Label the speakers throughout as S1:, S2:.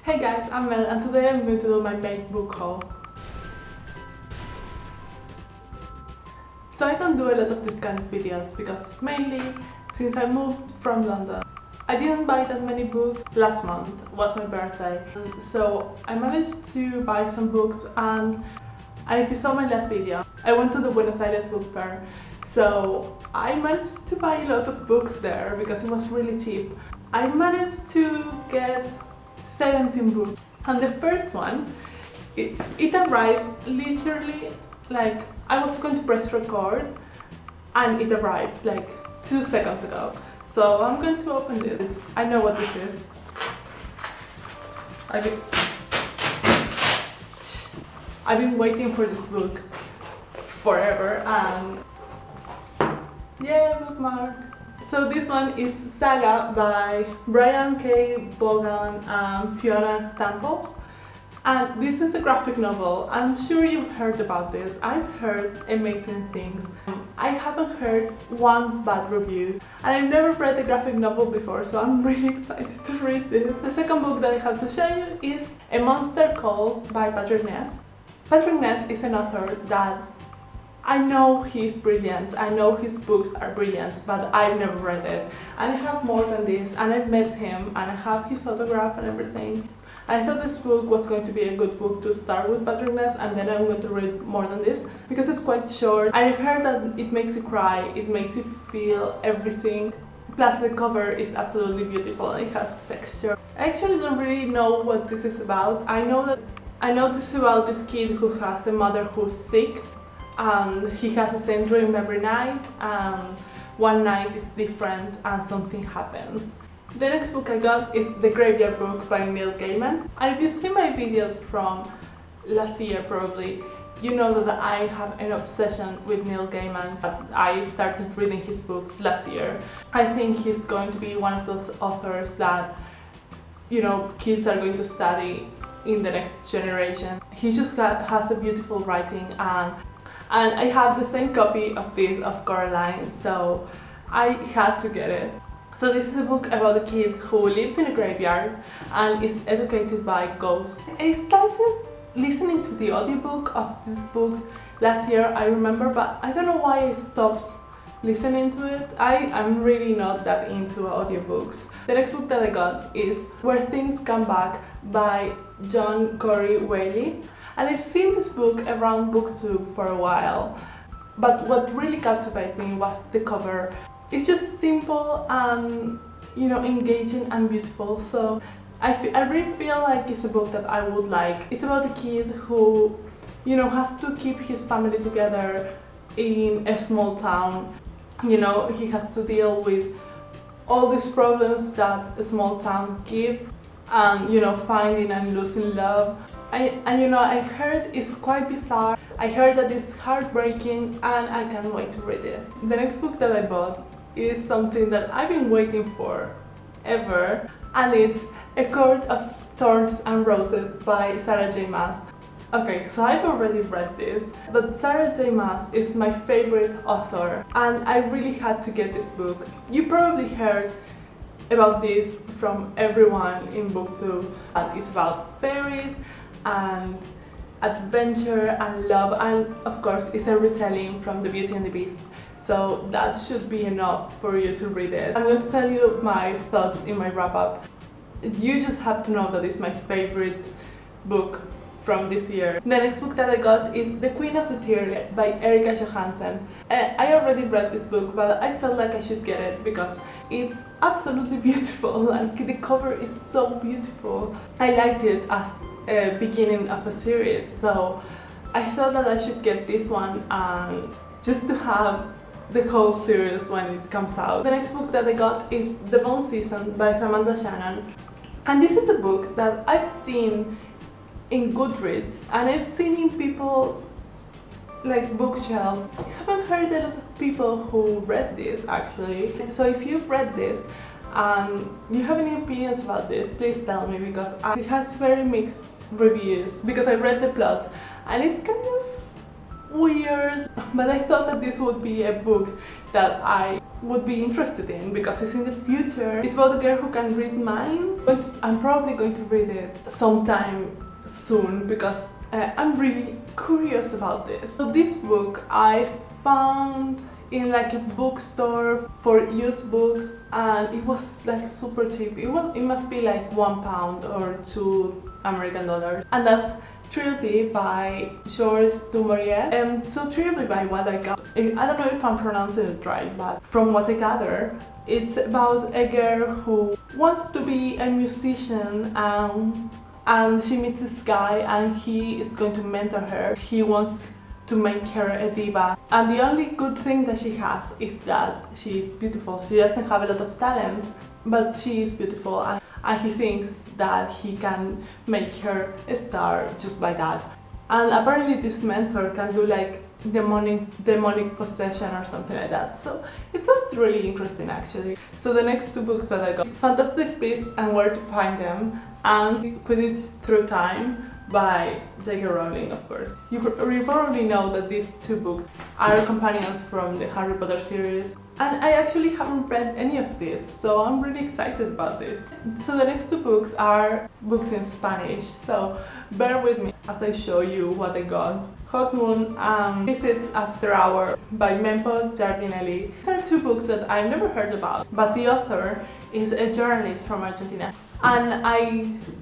S1: Hey guys, I'm Mel and today I'm going to do my main book haul. So I don't do a lot of this kind of videos because mainly since I moved from London, I didn't buy that many books. Last month was my birthday, so I managed to buy some books, and if you saw my last video, I went to the Buenos Aires book fair. So I managed to buy a lot of books there because it was really cheap. I managed to get 17 books, and the first one, it arrived literally like I was going to press record and it arrived like 2 seconds ago. So I'm going to open it. I know what this is. I've been waiting for this book forever, and yeah, bookmark. So this one is Saga by Brian K. Vaughan and Fiona Staples. And this is a graphic novel. I'm sure you've heard about this. I've heard amazing things. I haven't heard one bad review. And I've never read a graphic novel before, so I'm really excited to read this. The second book that I have to show you is A Monster Calls by Patrick Ness. Patrick Ness is an author that I know he's brilliant, I know his books are brilliant, but I've never read it. And I have more than this, and I've met him, and I have his autograph and everything. I thought this book was going to be a good book to start with Patrick Ness, and then I'm going to read more than this, because it's quite short. I've heard that it makes you cry, it makes you feel everything. Plus the cover is absolutely beautiful, it has texture. I actually don't really know what this is about. I know this is about this kid who has a mother who's sick, and he has the same dream every night, and one night is different and something happens. The next book I got is The Graveyard Book by Neil Gaiman. And if you see my videos from last year probably, you know that I have an obsession with Neil Gaiman. I started reading his books last year. I think he's going to be one of those authors that, you know, kids are going to study in the next generation. He just has a beautiful writing, and I have the same copy of this of Coraline, so I had to get it. So this is a book about a kid who lives in a graveyard and is educated by ghosts. I started listening to the audiobook of this book last year, I remember, but I don't know why I stopped listening to it. I'm really not that into audiobooks. The next book that I got is Where Things Come Back by John Corey Whaley. And I've seen this book around booktube for a while, but what really captivated me was the cover. It's just simple and, you know, engaging and beautiful, so I really feel like it's a book that I would like. It's about a kid who, you know, has to keep his family together in a small town. You know, he has to deal with all these problems that a small town gives, and, you know, finding and losing love. And you know, I heard it's quite bizarre. I heard that it's heartbreaking, and I can't wait to read it. The next book that I bought is something that I've been waiting for ever, and it's A Court of Thorns and Roses by Sarah J. Maas. Okay, so I've already read this, but Sarah J. Maas is my favorite author, and I really had to get this book. You probably heard about this from everyone in booktube. It's about fairies and adventure and love, and of course it's a retelling from The Beauty and the Beast, so that should be enough for you to read it. I'm going to tell you my thoughts in my wrap-up. You just have to know that it's my favorite book from this year. The next book that I got is The Queen of the Tear by Erika Johansen. I already read this book, but I felt like I should get it because it's absolutely beautiful, and the cover is so beautiful. I liked it as a beginning of a series, so I thought that I should get this one, and just to have the whole series when it comes out. The next book that I got is The Bone Season by Samantha Shannon. And this is a book that I've seen in Goodreads, and I've seen in people's like bookshelves. I haven't heard a lot of people who read this actually. So if you've read this and you have any opinions about this, please tell me, because it has very mixed reviews, because I read the plot and it's kind of weird, but I thought that this would be a book that I would be interested in because it's in the future. It's about a girl who can read minds, but I'm probably going to read it sometime soon because I'm really curious about this. So this book I found in like a bookstore for used books, and it was like super cheap. It must be like £1 or $2 and that's Trilby by Georges du Maurier. So Trilby, by what I got, I don't know if I'm pronouncing it right, but from what I gather, it's about a girl who wants to be a musician, and she meets this guy and he is going to mentor her. He wants to make her a diva, and the only good thing that she has is that she is beautiful. She doesn't have a lot of talent, but she is beautiful, and he thinks that he can make her a star just by that. And apparently this mentor can do like demonic possession or something like that. So it was really interesting actually. So the next two books that I got, Fantastic Beasts and Where to Find Them, and Quidditch Through Time by J.K. Rowling, of course. You probably know that these two books are companions from the Harry Potter series, and I actually haven't read any of this, so I'm really excited about this. So the next two books are books in Spanish, so bear with me as I show you what I got. Hot Moon and Visits After Hour by Mempo Giardinelli. These are two books that I've never heard about, but the author is a journalist from Argentina. And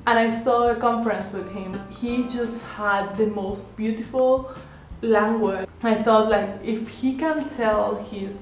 S1: I saw a conference with him. He just had the most beautiful language. I thought, like, if he can tell his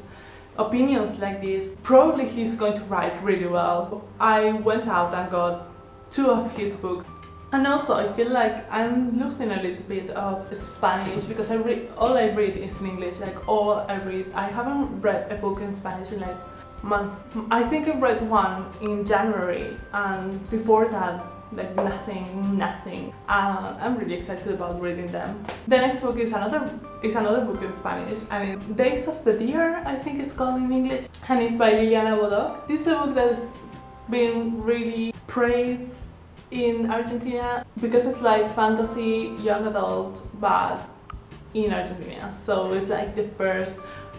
S1: opinions like this, probably he's going to write really well. I went out and got two of his books. And also I feel like I'm losing a little bit of Spanish because all I read is in English, like all I read. I haven't read a book in Spanish in like month. I think I read one in January, and before that, like nothing. I'm really excited about reading them. The next book is another book in Spanish, and it's Days of the Deer, I think it's called in English, and it's by Liliana Bodoc. This is a book that has been really praised in Argentina because it's like fantasy young adult, but in Argentina. So it's like the first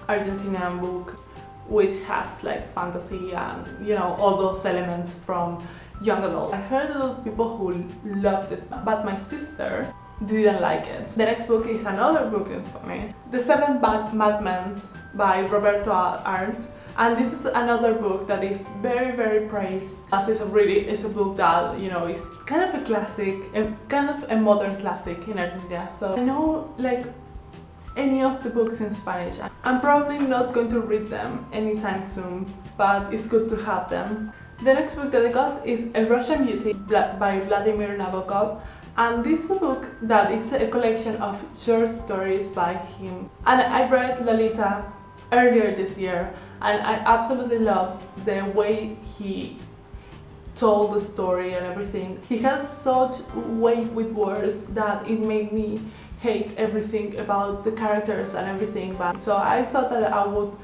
S1: Argentinian book which has like fantasy and, you know, all those elements from young adult. I heard a lot of people who love this, but my sister didn't like it. The next book is another book in Spanish, The Seven Madmen by Roberto Arndt, and this is another book that is very praised. As it's a book that, you know, is kind of a classic, kind of a modern classic in Argentina. So I know like any of the books in Spanish. I'm probably not going to read them anytime soon, but it's good to have them. The next book that I got is A Russian Beauty by Vladimir Nabokov, and this is a book that is a collection of short stories by him. And I read Lolita earlier this year, and I absolutely love the way he told the story and everything. He has such weight with words that it made me hate everything about the characters and everything, but so I thought that I would,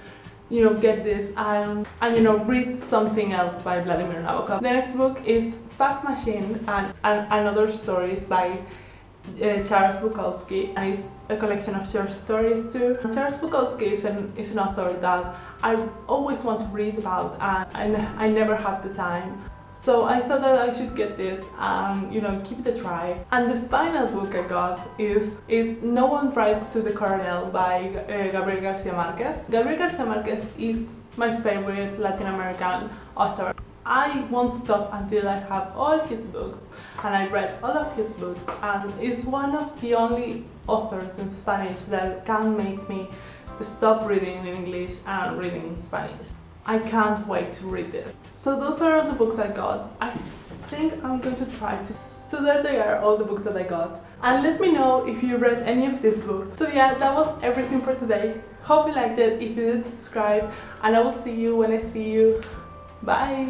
S1: you know, get this and you know, read something else by Vladimir Nabokov. The next book is Fact Machine and Other Stories by Charles Bukowski, and it's a collection of short stories too. Charles Bukowski is an author that I always want to read about, and I never have the time. So I thought that I should get this and, you know, give it a try. And the final book I got is No One Writes to the Colonel by Gabriel Garcia Marquez. Gabriel Garcia Marquez is my favorite Latin American author. I won't stop until I have all his books, and I read all of his books, and is one of the only authors in Spanish that can make me stop reading in English and reading in Spanish. I can't wait to read it. So those are all the books I got. I think I'm going to try to. So there they are, all the books that I got. And let me know if you read any of these books. So yeah, that was everything for today. Hope you liked it. If you did, subscribe, and I will see you when I see you. Bye!